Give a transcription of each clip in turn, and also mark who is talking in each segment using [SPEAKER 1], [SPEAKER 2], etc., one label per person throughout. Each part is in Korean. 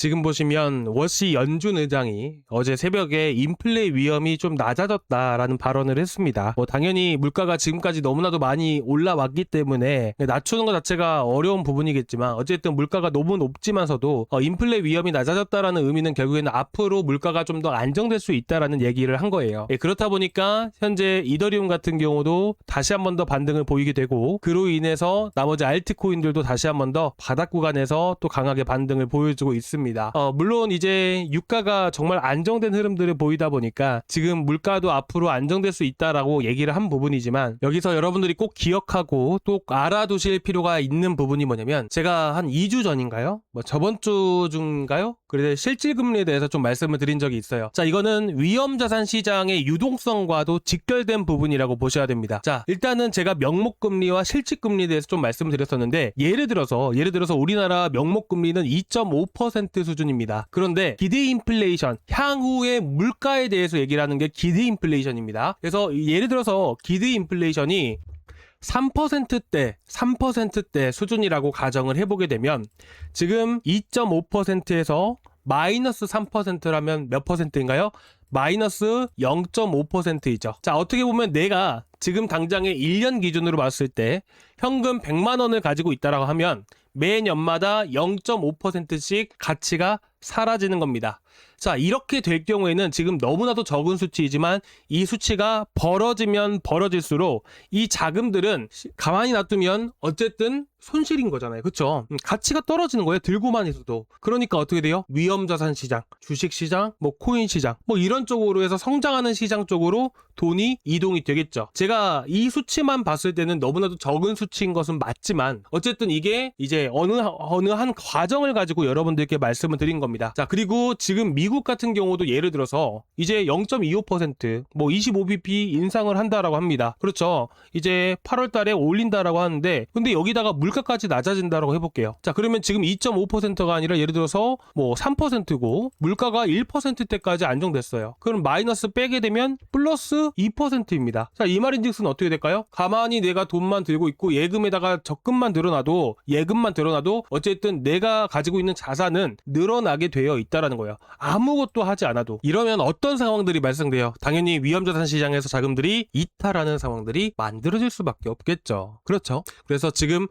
[SPEAKER 1] 지금 보시면 워시 연준 의장이 어제 새벽에 인플레 위험이 좀 낮아졌다라는 발언을 했습니다. 당연히 물가가 지금까지 너무나도 많이 올라왔기 때문에 낮추는 것 자체가 어려운 부분이겠지만 어쨌든 물가가 너무 높지만서도 인플레 위험이 낮아졌다라는 의미는 결국에는 앞으로 물가가 좀 더 안정될 수 있다라는 얘기를 한 거예요. 그렇다 보니까 현재 이더리움 같은 경우도 다시 한 번 더 반등을 보이게 되고 그로 인해서 나머지 알트코인들도 다시 한 번 더 바닥 구간에서 또 강하게 반등을 보여주고 있습니다. 물론 이제 유가가 정말 안정된 흐름들을 보이다 보니까 지금 물가도 앞으로 안정될 수 있다라고 얘기를 한 부분이지만 여기서 여러분들이 꼭 기억하고 또 알아두실 필요가 있는 부분이 뭐냐면 제가 한 2주 전인가요? 저번 주인가요? 그래서 실질금리에 대해서 좀 말씀을 드린 적이 있어요. 자, 이거는 위험자산 시장의 유동성과도 직결된 부분이라고 보셔야 됩니다. 자, 일단은 제가 명목금리와 실질금리에 대해서 좀 말씀을 드렸었는데 예를 들어서 우리나라 명목금리는 2.5% 수준입니다. 그런데 기대 인플레이션, 향후의 물가에 대해서 얘기를 하는 게 기대 인플레이션입니다. 그래서 예를 들어서 기대 인플레이션이 3%대 수준이라고 가정을 해보게 되면 지금 2.5%에서 마이너스 3%라면 몇 퍼센트인가요? 마이너스 0.5%이죠. 자, 어떻게 보면 내가 지금 당장의 1년 기준으로 봤을 때 현금 100만 원을 가지고 있다라고 하면 매년마다 0.5%씩 가치가 사라지는 겁니다. 자, 이렇게 될 경우에는 지금 너무나도 적은 수치이지만 이 수치가 벌어지면 벌어질수록 이 자금들은 가만히 놔두면 어쨌든 손실인 거잖아요. 그쵸? 가치가 떨어지는 거예요. 들고만 있어도. 그러니까 어떻게 돼요? 위험자산 시장, 주식시장, 코인 시장, 이런 쪽으로 해서 성장하는 시장 쪽으로 돈이 이동이 되겠죠. 제가 이 수치만 봤을 때는 너무나도 적은 수치인 것은 맞지만 어쨌든 이게 이제 어느 한 과정을 가지고 여러분들께 말씀을 드린 겁니다. 자, 그리고 지금 미국 같은 경우도 예를 들어서 이제 0.25% 25bp 인상을 한다라고 합니다. 그렇죠. 이제 8월 달에 올린다라고 하는데 근데 여기다가 물가까지 낮아진다라고 해볼게요. 자, 그러면 지금 2.5%가 아니라 예를 들어서 3%고 물가가 1%대까지 안정됐어요. 그럼 마이너스 빼게 되면 플러스 2%입니다. 자, 이 말인즉슨 어떻게 될까요? 가만히 내가 돈만 들고 있고 예금에다가 적금만 들어놔도 어쨌든 내가 가지고 있는 자산은 늘어나게 되어 있다라는 거예요. 아무것도 하지 않아도. 이러면 어떤 상황들이 발생돼요? 당연히 위험자산 시장에서 자금들이 이탈하는 상황들이 만들어질 수밖에 없겠죠. 그렇죠. 그래서 지금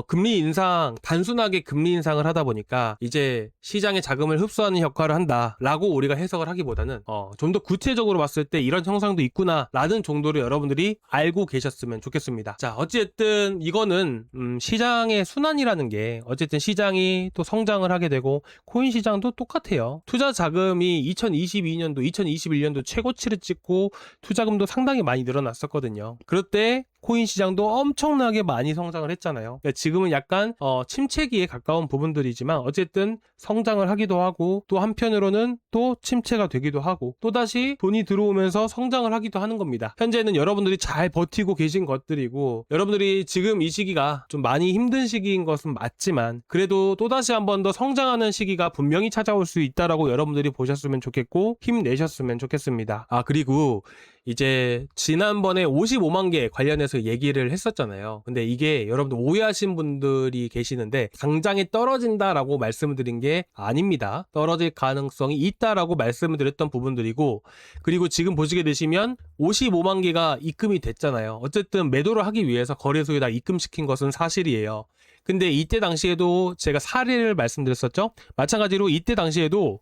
[SPEAKER 1] 금리 인상, 단순하게 금리 인상을 하다 보니까 이제 시장의 자금을 흡수하는 역할을 한다라고 우리가 해석을 하기보다는 좀 더 구체적으로 봤을 때 이런 형상도 있구나 라는 정도로 여러분들이 알고 계셨으면 좋겠습니다. 자, 어쨌든 이거는 시장의 순환이라는 게 어쨌든 시장이 또 성장을 하게 되고 코인 시장도 똑같아요. 투자 자금이 2022년도, 2021년도 최고치를 찍고 투자금도 상당히 많이 늘어났었거든요. 그럴 때 코인 시장도 엄청나게 많이 성장을 했잖아요. 지금은 약간 침체기에 가까운 부분들이지만 어쨌든 성장을 하기도 하고 또 한편으로는 또 침체가 되기도 하고 또다시 돈이 들어오면서 성장을 하기도 하는 겁니다. 현재는 여러분들이 잘 버티고 계신 것들이고 여러분들이 지금 이 시기가 좀 많이 힘든 시기인 것은 맞지만 그래도 또다시 한 번 더 성장하는 시기가 분명히 찾아올 수 있다라고 여러분들이 보셨으면 좋겠고 힘내셨으면 좋겠습니다. 그리고 이제 지난번에 55만 개 관련해서 얘기를 했었잖아요. 근데 이게 여러분들 오해하신 분들이 계시는데 당장에 떨어진다라고 말씀을 드린 게 아닙니다. 떨어질 가능성이 있다라고 말씀을 드렸던 부분들이고 그리고 지금 보시게 되시면 55만 개가 입금이 됐잖아요. 어쨌든 매도를 하기 위해서 거래소에다 입금시킨 것은 사실이에요. 근데 이때 당시에도 제가 사례를 말씀드렸었죠. 마찬가지로 이때 당시에도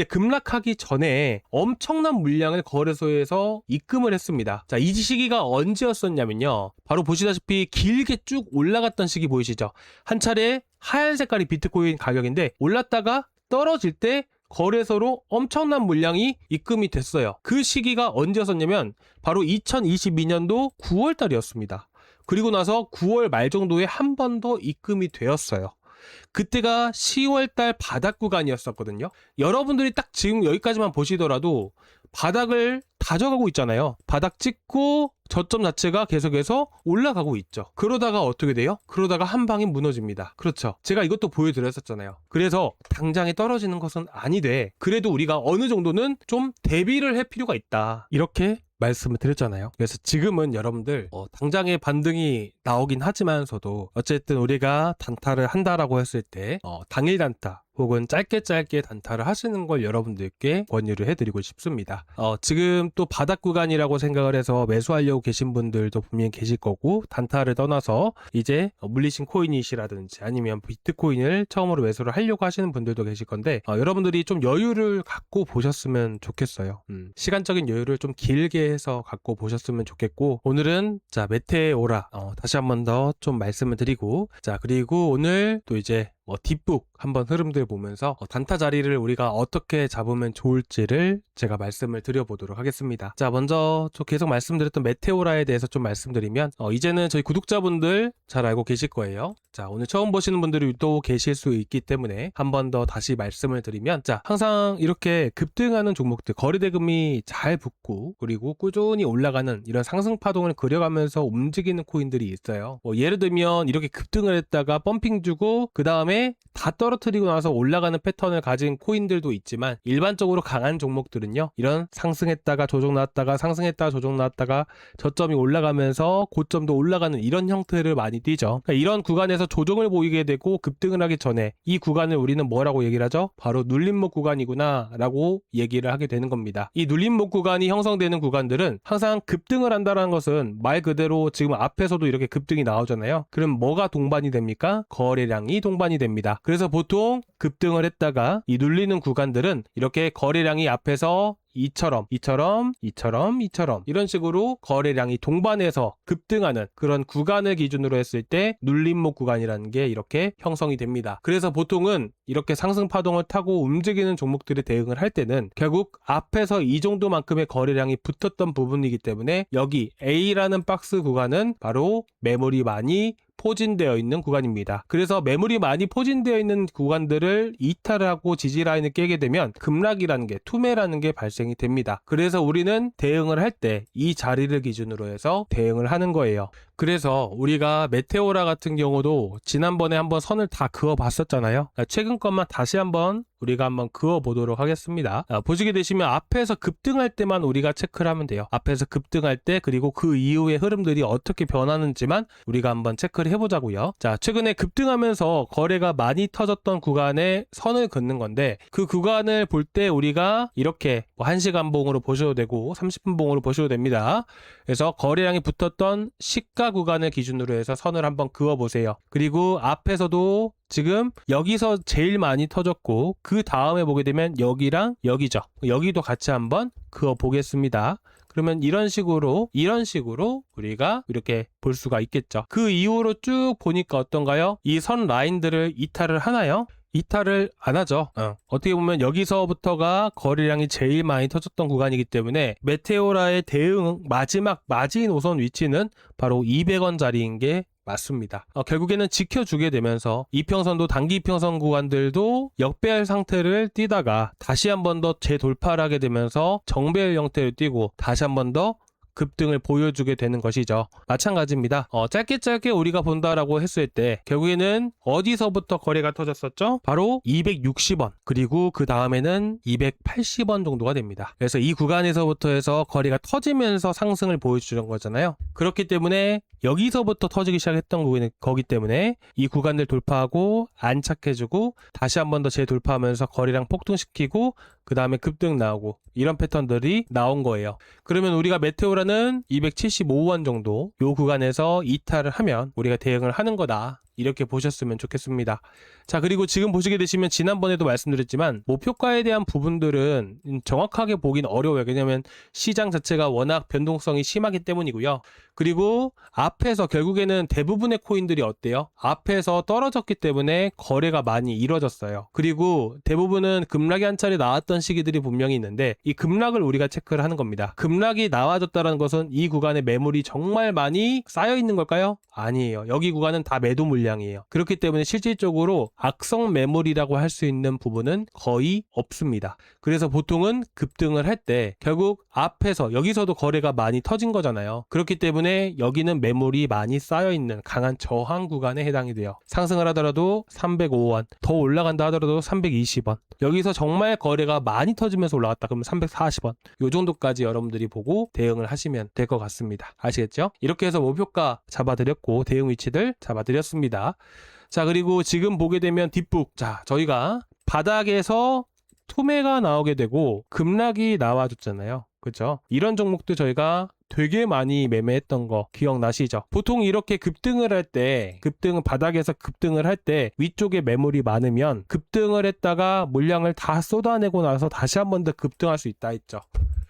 [SPEAKER 1] 급락하기 전에 엄청난 물량을 거래소에서 입금을 했습니다. 자, 이 시기가 언제였었냐면요. 바로 보시다시피 길게 쭉 올라갔던 시기 보이시죠? 한 차례 하얀 색깔이 비트코인 가격인데 올랐다가 떨어질 때 거래소로 엄청난 물량이 입금이 됐어요. 그 시기가 언제였었냐면 바로 2022년도 9월 달이었습니다. 그리고 나서 9월 말 정도에 한 번 더 입금이 되었어요. 그때가 10월달 바닥 구간이었었거든요. 여러분들이 딱 지금 여기까지만 보시더라도 바닥을 다져가고 있잖아요. 바닥 찍고 저점 자체가 계속해서 올라가고 있죠. 그러다가 어떻게 돼요? 그러다가 한 방에 무너집니다. 그렇죠. 제가 이것도 보여드렸었잖아요. 그래서 당장에 떨어지는 것은 아니되 그래도 우리가 어느 정도는 좀 대비를 할 필요가 있다. 이렇게 말씀을 드렸잖아요. 그래서 지금은 여러분들 당장의 반등이 나오긴 하지만서도 어쨌든 우리가 단타를 한다라고 했을 때 당일 단타 혹은 짧게 단타를 하시는 걸 여러분들께 권유를 해드리고 싶습니다. 지금 또 바닥 구간이라고 생각을 해서 매수하려고 계신 분들도 분명히 계실 거고, 단타를 떠나서 이제 물리신 코인이시라든지 아니면 비트코인을 처음으로 매수를 하려고 하시는 분들도 계실 건데, 여러분들이 좀 여유를 갖고 보셨으면 좋겠어요. 시간적인 여유를 좀 길게 해서 갖고 보셨으면 좋겠고, 오늘은 자 메테오라 다시 한번 더 좀 말씀을 드리고, 자 그리고 오늘 또 이제 뒷북 한번 흐름들 보면서 단타 자리를 우리가 어떻게 잡으면 좋을지를 제가 말씀을 드려보도록 하겠습니다. 자, 먼저 저 계속 말씀드렸던 메테오라에 대해서 좀 말씀드리면, 이제는 저희 구독자분들 잘 알고 계실 거예요. 자, 오늘 처음 보시는 분들이 또 계실 수 있기 때문에 한 번 더 다시 말씀을 드리면, 자, 항상 이렇게 급등하는 종목들, 거래대금이 잘 붙고 그리고 꾸준히 올라가는 이런 상승 파동을 그려가면서 움직이는 코인들이 있어요. 예를 들면 이렇게 급등을 했다가 펌핑 주고 그 다음에 다 떨어뜨리고 나서 올라가는 패턴을 가진 코인들도 있지만, 일반적으로 강한 종목들은요, 이런 상승했다가 조정 나왔다가 상승했다가 조정 나왔다가 저점이 올라가면서 고점도 올라가는 이런 형태를 많이 띄죠. 그러니까 이런 구간에서 조정을 보이게 되고 급등을 하기 전에 이 구간을 우리는 뭐라고 얘기를 하죠? 바로 눌림목 구간이구나 라고 얘기를 하게 되는 겁니다. 이 눌림목 구간이 형성되는 구간들은 항상 급등을 한다는 것은 말 그대로 지금 앞에서도 이렇게 급등이 나오잖아요. 그럼 뭐가 동반이 됩니까? 거래량이 동반이 됩니다. 그래서 보통 급등을 했다가 이 눌리는 구간들은 이렇게 거래량이 앞에서 이처럼 이런 식으로 거래량이 동반해서 급등하는 그런 구간을 기준으로 했을 때 눌림목 구간이라는 게 이렇게 형성이 됩니다. 그래서 보통은 이렇게 상승 파동을 타고 움직이는 종목들에 대응을 할 때는 결국 앞에서 이 정도만큼의 거래량이 붙었던 부분이기 때문에, 여기 A라는 박스 구간은 바로 매물이 많이 포진되어 있는 구간입니다. 그래서 매물이 많이 포진되어 있는 구간들을 이탈을 하고 지지라인을 깨게 되면 급락이라는 게, 투매라는 게 발생이 됩니다. 그래서 우리는 대응을 할 때 이 자리를 기준으로 해서 대응을 하는 거예요. 그래서 우리가 메테오라 같은 경우도 지난번에 한번 선을 다 그어 봤었잖아요. 최근 것만 다시 한번 우리가 한번 그어 보도록 하겠습니다. 보시게 되시면 앞에서 급등할 때만 우리가 체크를 하면 돼요. 앞에서 급등할 때, 그리고 그 이후의 흐름들이 어떻게 변하는지만 우리가 한번 체크를 해보자고요. 자, 최근에 급등하면서 거래가 많이 터졌던 구간에 선을 긋는 건데, 그 구간을 볼 때 우리가 이렇게 1시간 봉으로 보셔도 되고 30분 봉으로 보셔도 됩니다. 그래서 거래량이 붙었던 시가 구간을 기준으로 해서 선을 한번 그어 보세요. 그리고 앞에서도 지금 여기서 제일 많이 터졌고, 그 다음에 보게 되면 여기랑 여기죠. 여기도 같이 한번 그어 보겠습니다. 그러면 이런 식으로 우리가 이렇게 볼 수가 있겠죠. 그 이후로 쭉 보니까 어떤가요? 이 선 라인들을 이탈을 하나요? 이탈을 안 하죠. 어떻게 보면 여기서부터가 거래량이 제일 많이 터졌던 구간이기 때문에 메테오라의 대응 마지막 마진 노선 위치는 바로 200원 자리인 게 맞습니다. 결국에는 지켜주게 되면서 이평선도, 단기 이평선 구간들도 역배열 상태를 띄다가 다시 한 번 더 재돌파를 하게 되면서 정배열 형태를 띄고 다시 한 번 더 급등을 보여주게 되는 것이죠. 마찬가지입니다. 짧게 우리가 본다라고 했을 때 결국에는 어디서부터 거래가 터졌었죠? 바로 260원, 그리고 그 다음에는 280원 정도가 됩니다. 그래서 이 구간에서부터 해서 거래가 터지면서 상승을 보여주는 거잖아요. 그렇기 때문에 여기서부터 터지기 시작했던 거기 때문에 이 구간을 돌파하고 안착해주고 다시 한 번 더 재돌파하면서 거래량 폭등시키고 그 다음에 급등 나오고, 이런 패턴들이 나온 거예요. 그러면 우리가 메테오라는 275원 정도 요 구간에서 이탈을 하면 우리가 대응을 하는 거다, 이렇게 보셨으면 좋겠습니다. 자, 그리고 지금 보시게 되시면 지난번에도 말씀드렸지만 목표가에 대한 부분들은 정확하게 보긴 어려워요. 왜냐하면 시장 자체가 워낙 변동성이 심하기 때문이고요. 그리고 앞에서 결국에는 대부분의 코인들이 어때요? 앞에서 떨어졌기 때문에 거래가 많이 이루어졌어요. 그리고 대부분은 급락이 한 차례 나왔던 시기들이 분명히 있는데, 이 급락을 우리가 체크를 하는 겁니다. 급락이 나와졌다는 것은 이 구간에 매물이 정말 많이 쌓여 있는 걸까요? 아니에요. 여기 구간은 다 매도 물량이에요. 그렇기 때문에 실질적으로 악성 매물이라고 할 수 있는 부분은 거의 없습니다. 그래서 보통은 급등을 할 때 결국 앞에서 여기서도 거래가 많이 터진 거잖아요. 그렇기 때문에 여기는 매물이 많이 쌓여있는 강한 저항 구간에 해당이 돼요. 상승을 하더라도 305원, 더 올라간다 하더라도 320원, 여기서 정말 거래가 많이 터지면서 올라갔다 그러면 340원, 요 정도까지 여러분들이 보고 대응을 하시면 될 것 같습니다. 아시겠죠? 이렇게 해서 목표가 잡아드렸고 대응 위치들 잡아드렸습니다. 자, 그리고 지금 보게 되면 뒷북, 자, 저희가 바닥에서 투매가 나오게 되고 급락이 나와줬잖아요. 그렇죠? 이런 종목도 저희가 되게 많이 매매했던 거 기억나시죠? 보통 이렇게 급등을 할 때, 바닥에서 급등을 할 때 위쪽에 매물이 많으면 급등을 했다가 물량을 다 쏟아내고 나서 다시 한 번 더 급등할 수 있다 했죠.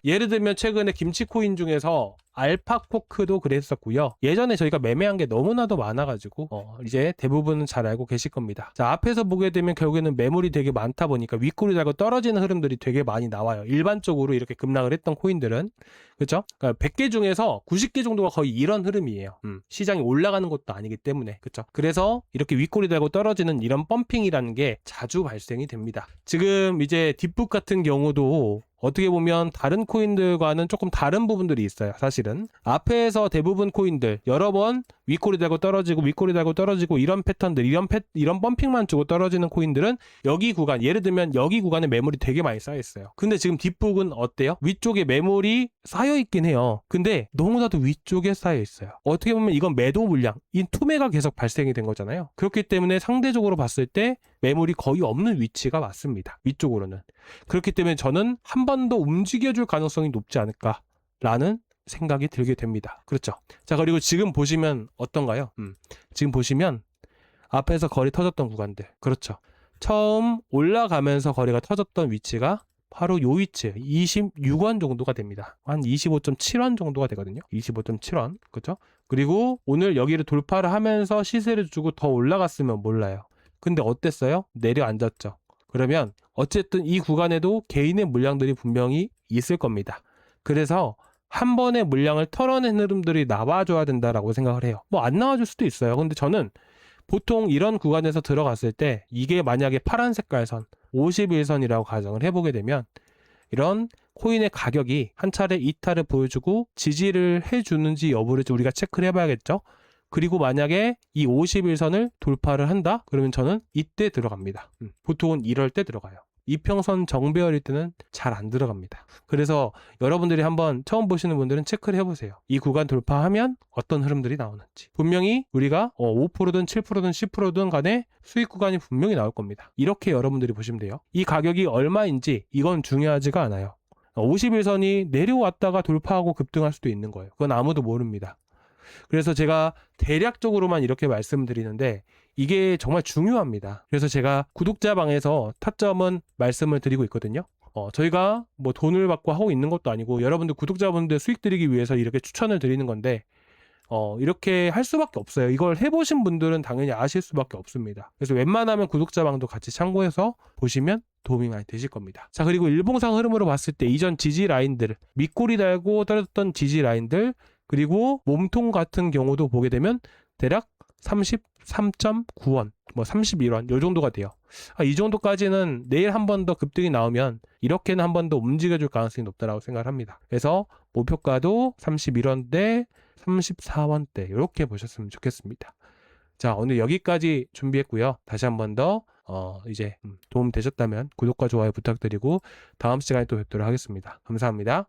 [SPEAKER 1] 예를 들면 최근에 김치코인 중에서 알파코크도 그랬었고요. 예전에 저희가 매매한 게 너무나도 많아가지고 이제 대부분은 잘 알고 계실 겁니다. 자, 앞에서 보게 되면 결국에는 매물이 되게 많다 보니까 윗꼬리 달고 떨어지는 흐름들이 되게 많이 나와요. 일반적으로 이렇게 급락을 했던 코인들은. 그렇죠? 그러니까 100개 중에서 90개 정도가 거의 이런 흐름이에요. 시장이 올라가는 것도 아니기 때문에. 그렇죠? 그래서 이렇게 윗꼬리 달고 떨어지는 이런 펌핑이라는 게 자주 발생이 됩니다. 지금 이제 딥북 같은 경우도 어떻게 보면 다른 코인들과는 조금 다른 부분들이 있어요. 사실은 앞에서 대부분 코인들 여러 번 윗꼬리 달고 떨어지고 윗꼬리 달고 떨어지고 이런 패턴들, 이런 펌핑만 주고 떨어지는 코인들은 여기 구간, 예를 들면 여기 구간에 매물이 되게 많이 쌓여 있어요. 근데 지금 딥북은 어때요? 위쪽에 매물이 쌓여 있긴 해요. 근데 너무나도 위쪽에 쌓여 있어요. 어떻게 보면 이건 매도 물량, 이 투매가 계속 발생이 된 거잖아요. 그렇기 때문에 상대적으로 봤을 때 매물이 거의 없는 위치가 맞습니다. 위쪽으로는. 그렇기 때문에 저는 한 번 더 움직여줄 가능성이 높지 않을까라는 생각이 들게 됩니다. 그렇죠? 자, 그리고 지금 보시면 어떤가요? 지금 보시면 앞에서 거리 터졌던 구간들. 그렇죠? 처음 올라가면서 거리가 터졌던 위치가 바로 요 위치 26원 정도가 됩니다. 한 25.7원 정도가 되거든요. 25.7원. 그렇죠? 그리고 오늘 여기를 돌파를 하면서 시세를 주고 더 올라갔으면 몰라요. 근데 어땠어요? 내려앉았죠. 그러면 어쨌든 이 구간에도 개인의 물량들이 분명히 있을 겁니다. 그래서 한 번에 물량을 털어낸 흐름들이 나와줘야 된다라고 생각을 해요. 뭐 안 나와줄 수도 있어요. 근데 저는 보통 이런 구간에서 들어갔을 때 이게 만약에 파란 색깔 선 51선이라고 가정을 해보게 되면 이런 코인의 가격이 한 차례 이탈을 보여주고 지지를 해주는지 여부를 우리가 체크를 해봐야겠죠. 그리고 만약에 이 51선을 돌파를 한다? 그러면 저는 이때 들어갑니다. 보통은 이럴 때 들어가요. 이평선 정배열일 때는 잘 안 들어갑니다. 그래서 여러분들이 한번 처음 보시는 분들은 체크를 해보세요. 이 구간 돌파하면 어떤 흐름들이 나오는지. 분명히 우리가 5%든 7%든 10%든 간에 수익 구간이 분명히 나올 겁니다. 이렇게 여러분들이 보시면 돼요. 이 가격이 얼마인지 이건 중요하지가 않아요. 51선이 내려왔다가 돌파하고 급등할 수도 있는 거예요. 그건 아무도 모릅니다. 그래서 제가 대략적으로만 이렇게 말씀드리는데 이게 정말 중요합니다. 그래서 제가 구독자 방에서 타점은 말씀을 드리고 있거든요. 저희가 뭐 돈을 받고 하고 있는 것도 아니고 여러분들 구독자분들 수익 드리기 위해서 이렇게 추천을 드리는 건데 이렇게 할 수밖에 없어요. 이걸 해보신 분들은 당연히 아실 수밖에 없습니다. 그래서 웬만하면 구독자 방도 같이 참고해서 보시면 도움이 많이 되실 겁니다. 자, 그리고 일봉상 흐름으로 봤을 때 이전 지지 라인들, 밑꼬리 달고 떨어졌던 지지 라인들, 그리고 몸통 같은 경우도 보게 되면 대략 33.9원, 뭐 31원 요 정도가 돼요. 이 정도까지는 내일 한 번 더 급등이 나오면 이렇게는 한 번 더 움직여줄 가능성이 높다라고 생각을 합니다. 그래서 목표가도 31원대, 34원대 이렇게 보셨으면 좋겠습니다. 자, 오늘 여기까지 준비했고요. 다시 한 번 더 이제 도움 되셨다면 구독과 좋아요 부탁드리고 다음 시간에 또 뵙도록 하겠습니다. 감사합니다.